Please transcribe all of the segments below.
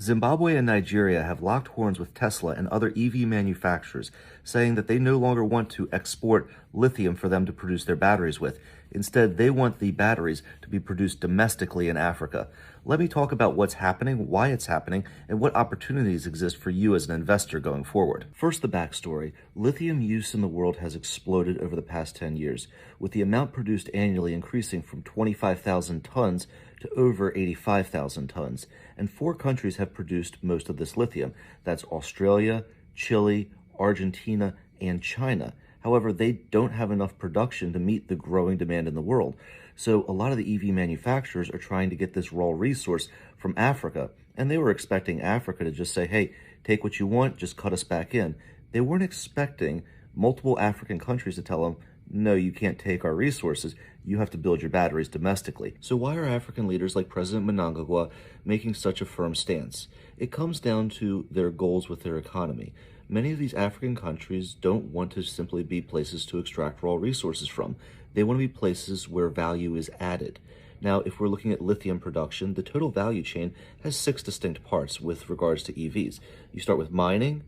Zimbabwe and Nigeria have locked horns with Tesla and other EV manufacturers, saying that they no longer want to export lithium for them to produce their batteries with. Instead, they want the batteries to be produced domestically in Africa. Let me talk about what's happening, why it's happening, and what opportunities exist for you as an investor going forward. First, the backstory. Lithium use in the world has exploded over the past 10 years, with the amount produced annually increasing from 25,000 tons to over 85,000 tons. And 4 countries have produced most of this lithium. That's Australia, Chile, Argentina, and China. However, they don't have enough production to meet the growing demand in the world. So a lot of the EV manufacturers are trying to get this raw resource from Africa. And they were expecting Africa to just say, hey, take what you want, just cut us back in. They weren't expecting multiple African countries to tell them, no, you can't take our resources. You have to build your batteries domestically. So why are African leaders like President Mnangagwa making such a firm stance? It comes down to their goals with their economy. Many of these African countries don't want to simply be places to extract raw resources from. They want to be places where value is added. Now, if we're looking at lithium production, the total value chain has 6 distinct parts with regards to EVs. You start with mining,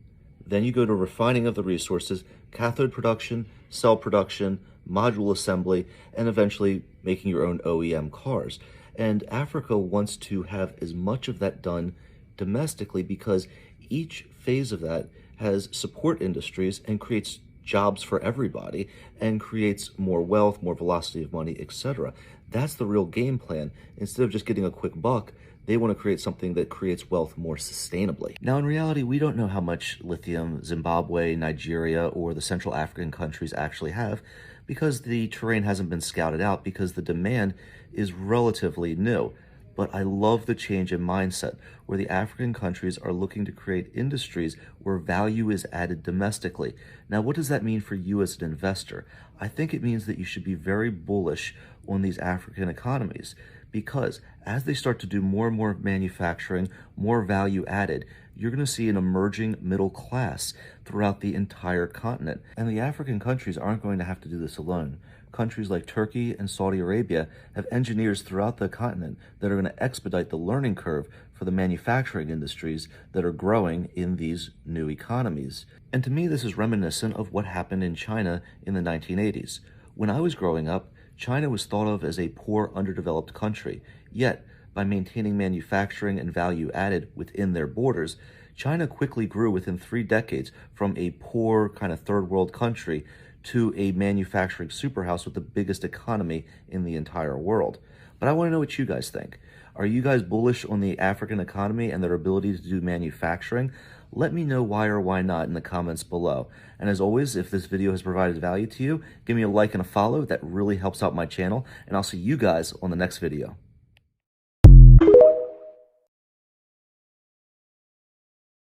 then you go to refining of the resources, cathode production, cell production, module assembly, and eventually making your own OEM cars. And Africa wants to have as much of that done domestically because each phase of that has support industries and creates jobs for everybody and creates more wealth, more velocity of money, etc. That's the real game plan. Instead of just getting a quick buck, they want to create something that creates wealth more sustainably. Now, in reality, we don't know how much lithium Zimbabwe, Nigeria, or the Central African countries actually have because the terrain hasn't been scouted out because the demand is relatively new. But I love the change in mindset where the African countries are looking to create industries where value is added domestically. Now, what does that mean for you as an investor? I think it means that you should be very bullish on these African economies because as they start to do more and more manufacturing, more value added, you're going to see an emerging middle class throughout the entire continent. And the African countries aren't going to have to do this alone. Countries like Turkey and Saudi Arabia have engineers throughout the continent that are going to expedite the learning curve for the manufacturing industries that are growing in these new economies. And to me, this is reminiscent of what happened in China in the 1980s. When I was growing up, China was thought of as a poor, underdeveloped country. Yet, by maintaining manufacturing and value added within their borders, China quickly grew within 3 decades from a poor kind of third world country to a manufacturing superhouse with the biggest economy in the entire world. But I want to know what you guys think. Are you guys bullish on the African economy and their ability to do manufacturing? Let me know why or why not in the comments below. And as always, if this video has provided value to you, give me a like and a follow. That really helps out my channel. And I'll see you guys on the next video.